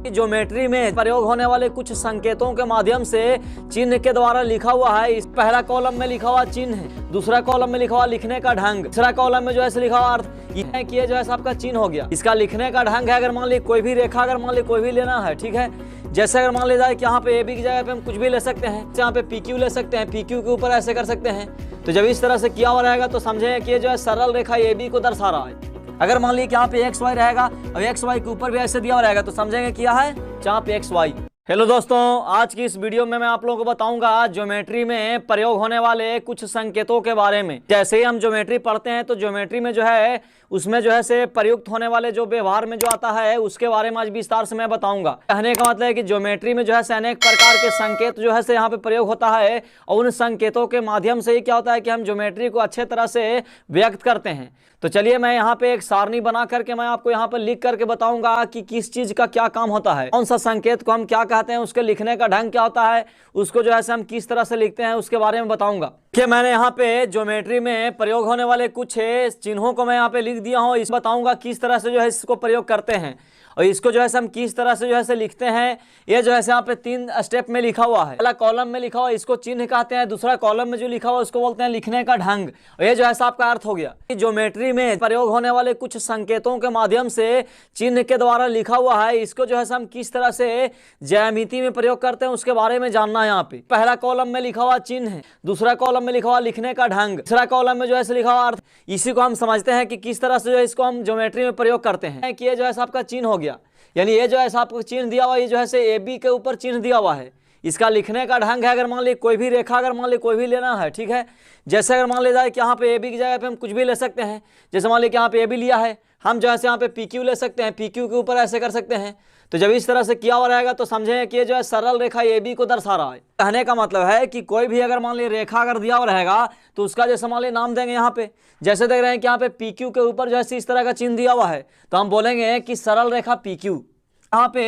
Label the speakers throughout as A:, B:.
A: Geometry में प्रयोग होने वाले कुछ संकेतों के माध्यम से चिन्ह के द्वारा लिखा हुआ है। इस पहला कॉलम में लिखा हुआ चिन्ह है, दूसरा कॉलम में लिखा हुआ लिखने का ढंग, तीसरा कॉलम में जो है लिखा हुआ अर्थ, ये कि ये जो है आपका चिन्ह हो गया। इसका लिखने का ढंग है, अगर मान ली कोई भी रेखा अगर मान ली कोई भी लेना है, ठीक है। जैसे अगर मान लिया जाए कि यहाँ पे ए बी की जगह पे हम कुछ भी ले सकते हैं, यहाँ पे पी क्यू ले सकते हैं, पी क्यू के ऊपर ऐसे कर सकते हैं। तो जब इस तरह से किया हुआ रहेगा तो समझें कि ये जो है सरल रेखा ए बी को दर्शा रहा है। अगर मान लीजिए कि यहाँ पे एक्स वाई रहेगा और एक्स वाई के ऊपर भी ऐसे दिया हुआ रहेगा तो समझेंगे क्या है, जहाँ पे एक्स वाई। हेलो दोस्तों, आज की इस वीडियो में मैं आप लोगों को बताऊंगा ज्योमेट्री में प्रयोग होने वाले कुछ संकेतों के बारे में। जैसे ही हम ज्योमेट्री पढ़ते हैं तो ज्योमेट्री में जो है उसमें जो है से प्रयुक्त होने वाले जो व्यवहार में जो आता है उसके बारे में आज विस्तार से मैं बताऊंगा। कहने का मतलब है कि ज्योमेट्री में जो है अनेक प्रकार के संकेत जो है से यहाँ पे प्रयोग होता है और उन संकेतों के माध्यम से ही क्या होता है कि हम ज्योमेट्री को अच्छे तरह से व्यक्त करते हैं। तो चलिए मैं यहाँ पे एक सारणी बना करके मैं आपको यहाँ पर लिख करके बताऊंगा कि किस चीज का क्या काम होता है, कौन सा संकेत को हम क्या कहते हैं, उसके लिखने का ढंग क्या होता है, उसको जो है हम किस तरह से लिखते हैं उसके बारे में बताऊंगा। कि मैंने यहाँ पे ज्योमेट्री में प्रयोग होने वाले कुछ चिन्हों को मैं यहाँ पे लिख दिया हूँ। इस बताऊंगा किस तरह से जो है इसको प्रयोग करते हैं और इसको जो है हम किस तरह से जो है लिखते हैं। ये जो है यहाँ पे 3 स्टेप में लिखा हुआ है। पहला कॉलम में लिखा हुआ इसको चिन्ह कहते हैं, दूसरा कॉलम में जो लिखा हुआ उसको बोलते हैं लिखने का ढंग, और ये जो है आपका अर्थ हो गया। ज्योमेट्री में प्रयोग होने वाले कुछ संकेतों के माध्यम से चिन्ह के द्वारा लिखा हुआ है, इसको जो है हम किस तरह से ज्यामिति में प्रयोग करते हैं उसके बारे में जानना है। यहाँ पे पहला कॉलम में लिखा हुआ चिन्ह है, दूसरा कॉलम में लिखा हुआ लिखने का ढंग, तीसरा कॉलम में जो है लिखा हुआ अर्थ। इसी को हम समझते हैं कि किस तरह से जो है इसको हम ज्योमेट्री में प्रयोग करते हैं। कि ये जो है आपका चिन्ह हो गया, यानी ये जो है आपको चिन्ह दिया हुआ, ये जो है ए बी के ऊपर चिन्ह दिया हुआ है। इसका लिखने का ढंग है, अगर मान ली कोई भी रेखा अगर मान ली कोई भी लेना है, ठीक है। जैसे अगर मान लिया जाए कि यहाँ पे ए बी की जगह पे हम कुछ भी ले सकते हैं। जैसे मान ली कि यहाँ पे ए बी लिया है, हम जो है यहाँ पे पी क्यू ले सकते हैं, पी क्यू के ऊपर ऐसे कर सकते हैं। तो जब इस तरह से किया हुआ रहेगा तो समझें कि ये जो है सरल रेखा ए बी को दर्शा रहा है। कहने का मतलब है कि कोई भी अगर मान ली रेखा अगर दिया हुआ रहेगा तो उसका जैसे मान ली नाम देंगे। यहाँ पे जैसे देख रहे हैं कि यहाँ पे पी क्यू के ऊपर जो है इस तरह का चिन्ह दिया हुआ है तो हम बोलेंगे कि सरल रेखा पी क्यू। यहाँ पे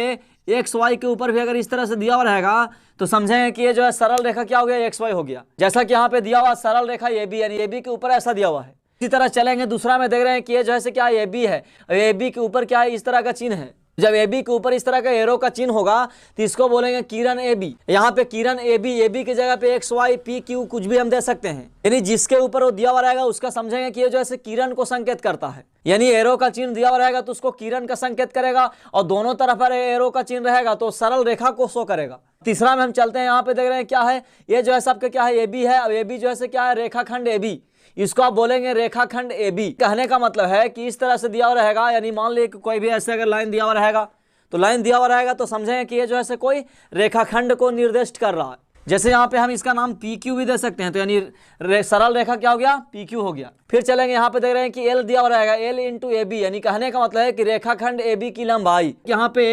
A: एक्स वाई के ऊपर भी अगर इस तरह से दिया हुआ रहेगा तो समझेंगे कि ये जो है सरल रेखा क्या हो गया, एक्स वाई हो गया। जैसा कि यहाँ पे दिया हुआ सरल रेखा ए बी, यानी ए बी के ऊपर ऐसा दिया हुआ है। इसी तरह चलेंगे दूसरा में देख रहे हैं कि ये जो है क्या ए बी है, ए बी के ऊपर क्या है, इस तरह का चिन्ह है। जब ए बी के ऊपर इस तरह का एरो का चिन्ह होगा तो इसको बोलेंगे किरण ए बी। यहाँ पे किरण ए बी की जगह पे एक्स वाई पी क्यू कुछ भी हम दे सकते हैं, यानी जिसके ऊपर वो दिया हुआ रहेगा उसका समझेंगे कि ये जो है किरण को संकेत करता है। यानी एरो का चिन्ह दिया हुआ रहेगा तो उसको किरण का संकेत करेगा और दोनों तरफ पर एरो का चिन्ह रहेगा तो सरल रेखा को शो करेगा। तीसरा में हम चलते हैं, यहाँ पे देख रहे हैं क्या है, ये जो है सबके क्या है, ए बी है। अब ए बी जो है क्या है, रेखाखंड ए बी, इसको आप बोलेंगे रेखाखंड ए बी। कहने का मतलब है कि इस तरह से दिया हुआ रहेगा, यानी मान लीजिए कोई भी ऐसे अगर लाइन दिया हुआ रहेगा तो लाइन दिया हुआ रहेगा तो समझेंगे कि ये जो है कोई रेखाखंड को निर्दिष्ट कर रहा है। जैसे यहाँ पे हम इसका नाम पी क्यू भी दे सकते हैं, तो यानी सरल रेखा क्या हो गया, पी क्यू हो गया। फिर चलेंगे यहाँ पे देख रहे हैं कि एल दिया हुआ रहेगा, एल इंटू ए बी, यानी कहने का मतलब है कि रेखाखंड ए बी की लंबाई। यहाँ पे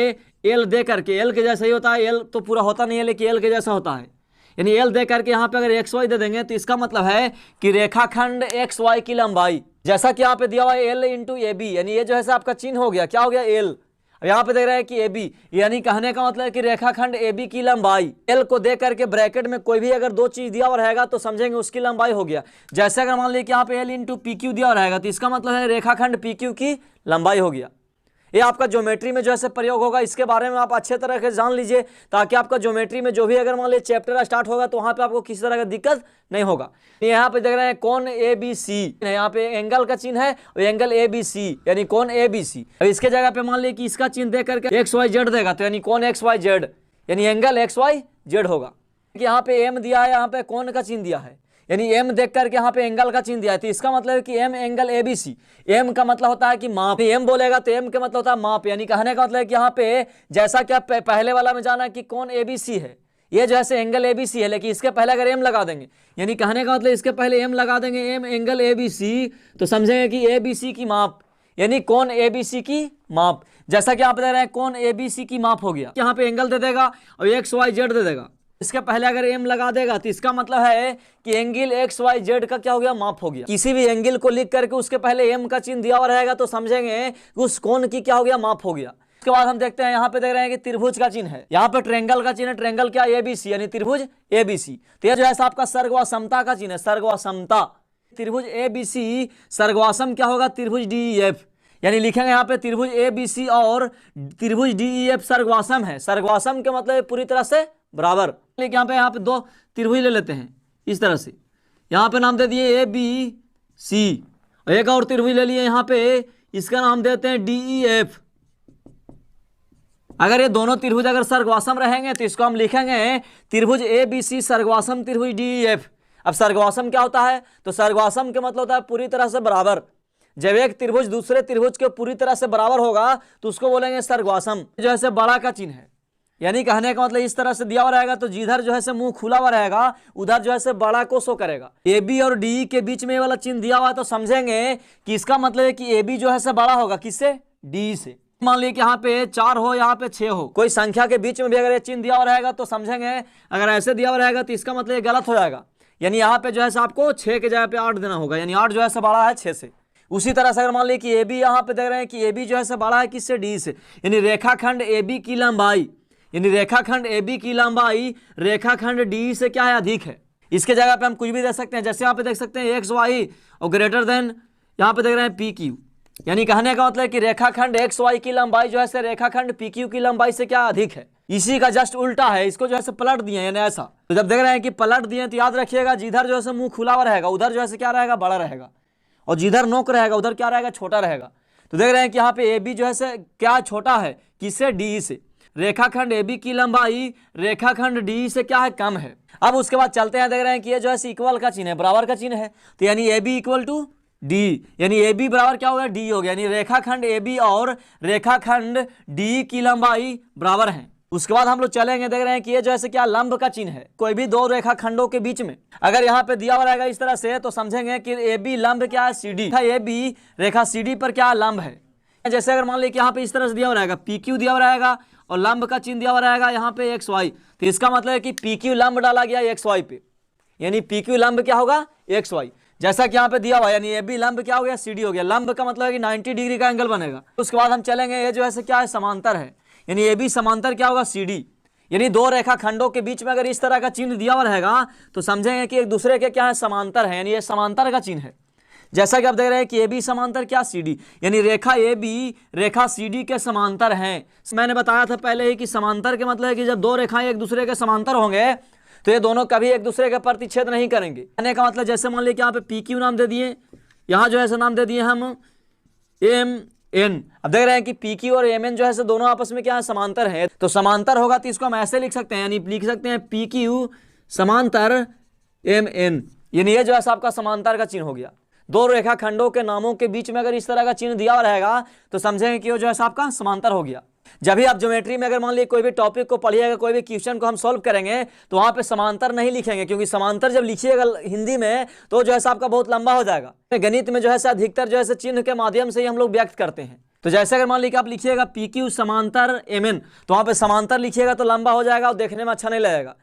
A: एल दे करके, एल के जैसा ही होता है, एल तो पूरा होता नहीं है लेकिन एल के जैसा होता है, यानी एल दे करके यहाँ पे अगर एक्स वाई दे देंगे तो इसका मतलब है कि रेखाखंड एक्स वाई की लंबाई। जैसा कि यहाँ पे दिया हुआ है एल इंटू ए बी, यानी ये जो है आपका चिन्ह हो गया, क्या हो गया, एल। यहाँ पे देख रहे हैं कि ए बी, यानी कहने का मतलब है कि रेखाखंड ए बी की लंबाई। एल को दे करके ब्रैकेट में कोई भी अगर दो चीज दिया हुआ रहेगा तो समझेंगे उसकी लंबाई हो गया। जैसे अगर मान लीजिए कि यहाँ पे एल इंटू पी क्यू दिया हुआ रहेगा तो इसका मतलब है रेखाखंड पी क्यू की लंबाई हो गया। ये आपका ज्योमेट्री में जो है प्रयोग होगा, इसके बारे में आप अच्छे तरह से जान लीजिए ताकि आपका ज्योमेट्री में जो भी अगर मान लीजिए चैप्टर स्टार्ट होगा तो वहाँ पे आपको किसी तरह का दिक्कत नहीं होगा। यहाँ पे देख रहे हैं कौन ए बी सी, यहाँ पे एंगल का चिन्ह है और एंगल ए बी सी, यानी कौन ए बी सी। अब इसके जगह पे मान लीजिए कि इसका चिन्ह दे करके एक्स वाई जेड देगा तो यानी कौन एक्स वाई जेड, यानी एंगल एक्स वाई जेड होगा। यहाँ पे एम दिया है, यहाँ पे कौन का चिन्ह दिया है, यानी एम देख करके यहाँ पे एंगल का चिन्ह दिया है तो इसका मतलब है कि M angle A B C. M का मतलब होता है कि माप, एम बोलेगा तो एम का मतलब होता है माप, यानी कहने का मतलब है कि यहाँ पे जैसा कि आप पहले वाला में जाना कि कौन ए बी सी है, ये जो है एंगल ए बी सी है, लेकिन इसके पहले अगर एम लगा देंगे, यानी कहने का मतलब इसके पहले एम लगा देंगे, M angle A B C, तो समझेंगे कि ए बी सी की माप, यानी कौन ए बी सी की माप। जैसा कि आप दे रहे हैं कौन ए बी सी की माप हो गया। यहाँ पे एंगल दे देगा और एक्स वाई जेड दे देगा, इसके पहले अगर एम लगा देगा तो इसका मतलब है कि एंगल एक्स वाई जेड का क्या हो गया, माप हो गया। किसी भी एंगल को लिख करके उसके पहले एम का चिन्ह दिया हुआ रहेगा तो समझेंगे उस कोण की क्या हो गया, माप हो गया। उसके बाद हम देखते हैं यहाँ पे देख रहे हैं कि त्रिभुज का चिन्ह है, यहाँ पे ट्रायंगल का चिन्ह है, ट्रायंगल क्या, ए बी सी, यानी त्रिभुज ए बी सी। तो ये जो है आपका सर्ग व समता का चिन्ह है, सर्ग व समता। त्रिभुज ए बी सी सर्गवासम क्या होगा, त्रिभुज डी एफ, यानी लिखेंगे यहाँ पे त्रिभुज ए बी सी और त्रिभुज डी ई एफ सर्गवासम है। सर्गवासम के मतलब पूरी तरह से बराबर। लेकिन यहाँ पे दो त्रिभुज ले लेते हैं इस तरह से, यहाँ पे नाम दे दिए ए बी सी, एक और त्रिभुज ले लिए यहाँ पे, इसका नाम देते हैं डी ई एफ। अगर ये दोनों त्रिभुज अगर सर्गवासम रहेंगे तो इसको हम लिखेंगे त्रिभुज ए बी सी सर्गवासम त्रिभुज डी ई एफ। अब सर्गवासम क्या होता है, तो सर्गवासम के मतलब होता है पूरी तरह से बराबर। जब एक त्रिभुज दूसरे त्रिभुज के पूरी तरह से बराबर होगा तो उसको बोलेंगे सर्गवासम। जो है बड़ा का चिन्ह है, यानी कहने का मतलब इस तरह से दिया हुआ रहेगा तो जिधर जो है मुंह खुला हुआ रहेगा उधर जो है बड़ा को शो करेगा। ए बी और डी के बीच में ये वाला चिन्ह दिया हुआ है तो समझेंगे कि इसका मतलब है कि ए बी जो है बड़ा होगा किससे, डी से। मान लीजिए कि यहाँ पे 4 हो, यहाँ पे 6 हो, कोई संख्या के बीच में भी अगर ये चिन्ह दिया हुआ रहेगा तो समझेंगे अगर ऐसे दिया हुआ रहेगा तो इसका मतलब ये गलत हो जाएगा। यानी यहाँ पे जो है आपको 6 के जगह पे 8 देना होगा, यानी 8 जो है बड़ा है 6 से। उसी तरह से अगर मान लीजिए कि ए बी यहाँ पे देख रहे हैं कि ए बी जो है बड़ा है किससे, डी से। यानी रेखाखंड ए बी की लंबाई, यानी रेखाखंड ए बी की लंबाई रेखाखंड डी से क्या है, अधिक है। इसके जगह पे हम कुछ भी दे सकते हैं, जैसे यहाँ पे देख सकते हैं एक्स वाई और ग्रेटर देन यहाँ पे देख रहे हैं पी क्यू। यानी कहने का मतलब है कि रेखाखंड एक्स वाई की लंबाई जो है रेखाखंड पी क्यू की लंबाई से क्या अधिक है। इसी का जस्ट उल्टा है, इसको जो है पलट दिए यानी ऐसा। तो जब देख रहे हैं कि पलट दिए तो याद रखिएगा जिधर जो है मुंह खुला हुआ रहेगा उधर जो है क्या रहेगा, बड़ा रहेगा, और जिधर नोक रहेगा उधर क्या रहेगा, छोटा रहेगा। तो देख रहे हैं कि यहाँ पे ए बी जो है क्या छोटा है, किससे, डी से। रेखाखंड ए बी की लंबाई रेखाखंड डी से क्या है, कम है। अब उसके बाद चलते हैं, देख रहे हैं कि ये जो है इक्वल का चिन्ह है, बराबर का चिन्ह है। तो यानी A B equal to D, यानी ए बी बराबर क्या हो गया, डी हो गया। यानी रेखाखंड ए बी और रेखाखंड डी की लंबाई बराबर है। उसके बाद हम लोग चलेंगे, देख रहे हैं कि ये जो है क्या लंब का चिन्ह है, कोई भी दो रेखाखंडों के बीच में अगर यहाँ पे दिया हुआ रहेगा इस तरह से तो समझेंगे कि ए बी लंब क्या है, सी डी। ए बी रेखा सी डी पर क्या लंब है। जैसे अगर मान लीजिए कि यहाँ पे इस तरह से दिया हुआ रहेगा पी क्यू दिया हुआ रहेगा और लंब का चिन्ह दिया हुआ रहेगा यहाँ पे एक्स वाई, तो इसका मतलब है कि पी क्यू लंब डाला गया एक्स वाई पे, यानी पी क्यू लंब क्या होगा, एक्स वाई। जैसा कि यहाँ पे दिया हुआ यानी ए बी लंब क्या हो गया, सी डी हो गया। लंब का मतलब है कि 90 डिग्री का एंगल बनेगा। उसके बाद हम चलेंगे, ये जो है क्या है, समांतर है, यानी ए बी समांतर क्या होगा, सी डी। यानी दो रेखाखंडों के बीच में अगर इस तरह का चिन्ह दिया हुआ रहेगा तो समझेंगे कि एक दूसरे के क्या है, समांतर है, यानी ये समांतर का चिन्ह है। जैसा कि आप देख रहे हैं कि ए बी समांतर क्या, सी डी, यानी रेखा ए बी रेखा सी डी के समांतर हैं। मैंने बताया था पहले ही कि समांतर के मतलब है कि जब दो रेखाएं एक दूसरे के समांतर होंगे तो ये दोनों कभी एक दूसरे के प्रतिच्छेद नहीं करेंगे। कहने का मतलब जैसे मान लीजिए यहाँ पे पी क्यू नाम दे दिए, यहाँ जो है नाम दे दिए हम एम एन। अब देख रहे हैं कि पी क्यू और एम एन जो है दोनों आपस में क्या है, समांतर है। तो समांतर होगा तो इसको हम ऐसे लिख सकते हैं, यानी लिख सकते हैं पी क्यू समांतर एम एन, यानी ये जो है आपका समांतर का चिन्ह हो गया। दो रेखाखंडों के नामों के बीच में अगर इस तरह का चिन्ह दिया हुआ रहेगा तो समझेंगे कि वो जो है आपका समांतर हो गया। जब भी आप ज्योमेट्री में अगर मान लीजिए कोई भी टॉपिक को पढ़िएगा, कोई भी क्वेश्चन को हम सॉल्व करेंगे तो वहां पे समांतर नहीं लिखेंगे, क्योंकि समांतर जब लिखिएगा हिंदी में तो जो है आपका बहुत लंबा हो जाएगा। गणित में जो है अधिकतर जो है चिन्ह के माध्यम से ही हम लोग व्यक्त करते हैं। तो जैसे अगर मान लीजिए आप लिखिएगा पी क्यू समांतर एम एन तो वहां पे समांतर लिखिएगा तो लंबा हो जाएगा और देखने में अच्छा नहीं लगेगा।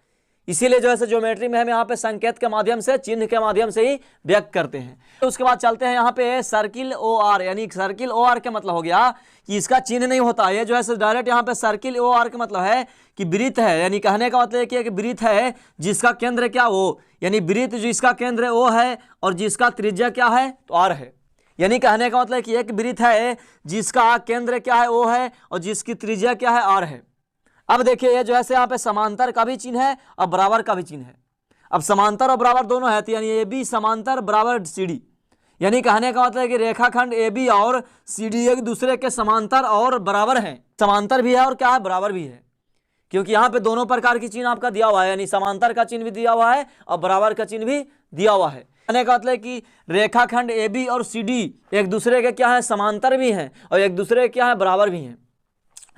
A: इसीलिए जो है ज्योमेट्री में हम यहाँ पे संकेत के माध्यम से, चिन्ह के माध्यम से ही व्यक्त करते हैं। तो उसके बाद चलते हैं यहाँ पे सर्किल ओ आर, यानी सर्किल ओ आर का मतलब हो गया कि इसका चिन्ह नहीं होता, ये जो है डायरेक्ट यहाँ पे सर्किल ओ आर का मतलब है कि वृत्त है। यानी कहने का मतलब है कि एक वृत्त है जिसका केंद्र क्या ओ, यानी वृत्त जिसका केंद्र ओ है और जिसका त्रिज्या क्या है, तो आर है। यानी कहने का मतलब कि एक वृत्त है जिसका केंद्र क्या है, ओ है, और जिसकी त्रिज्या क्या है, आर है। अब देखिए ये जो है यहाँ पे समांतर का भी चिन्ह है और बराबर का भी चिन्ह है। अब समांतर और बराबर दोनों है, तो यानी ए बी समांतर बराबर सी डी, यानी कहने का मतलब है कि रेखाखंड ए बी और सी डी एक दूसरे के समांतर और बराबर हैं। समांतर भी है और क्या है, बराबर भी है, क्योंकि यहाँ पे दोनों प्रकार की चिन्ह आपका दिया हुआ है, यानी समांतर का चिन्ह भी दिया हुआ है और बराबर का चिन्ह भी दिया हुआ है। कहने का मतलब कि रेखाखंड ए बी और सी डी एक दूसरे के क्या है, समांतर भी हैं और एक दूसरे के क्या है, बराबर भी हैं।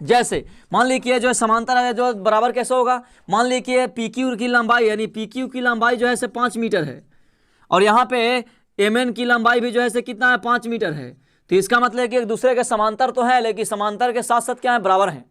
A: जैसे मान लीजिए जो है समांतर है, जो बराबर कैसे होगा, मान लीजिए पी क्यू की लंबाई, यानी पी क्यू की लंबाई जो है 5 मीटर है और यहाँ पे एम एन की लंबाई भी जो है कितना है, 5 मीटर है। तो इसका मतलब है कि एक दूसरे के समांतर तो है, लेकिन समांतर के साथ साथ क्या है, बराबर हैं।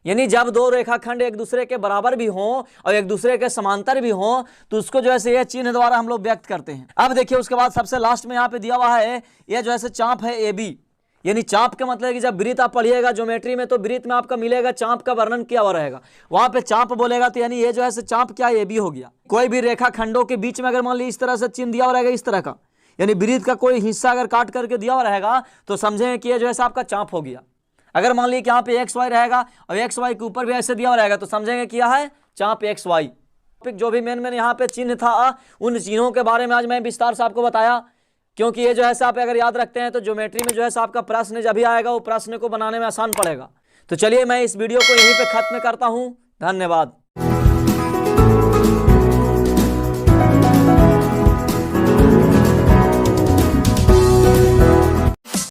A: यानी जब दो रेखाखंड एक दूसरे के बराबर भी हों और एक दूसरे के समांतर भी हों तो उसको जो है ये चिन्ह द्वारा हम लोग व्यक्त करते हैं। अब देखिए उसके बाद सबसे लास्ट में यहाँ पे दिया हुआ है, ये जो है चाप है ए बी, यानी चाप का मतलब है कि जब वृत्त आप पढ़िएगा ज्योमेट्री में तो वृत्त में आपका मिलेगा चाप का वर्णन किया हुआ रहेगा, वहां पे चाप बोलेगा तो यानी ये जो है चाप क्या, ए बी हो गया। कोई भी रेखा खंडों के बीच में अगर मान लीजिए इस तरह से चिन्ह दिया हुआ रहेगा इस तरह का, यानी वृत्त का कोई हिस्सा अगर काट करके दिया हुआ रहेगा तो समझेंगे कि ये जो है आपका चाप हो गया। अगर मान लीजिए कि यहाँ पे एक्स वाई रहेगा और एक्स वाई के ऊपर भी ऐसे दिया हुआ रहेगा तो समझेंगे कि यह है चाप एक्स वाई। जो भी मेन यहाँ पे चिन्ह था उन चिन्हों के बारे में आज मैं विस्तार से आपको बताया, क्योंकि ये जो है आप अगर याद रखते हैं तो ज्योमेट्री में जो है आपका प्रश्न जब भी आएगा वो प्रश्न को बनाने में आसान पड़ेगा। तो चलिए मैं इस वीडियो को यहीं पे खत्म करता हूं। धन्यवाद।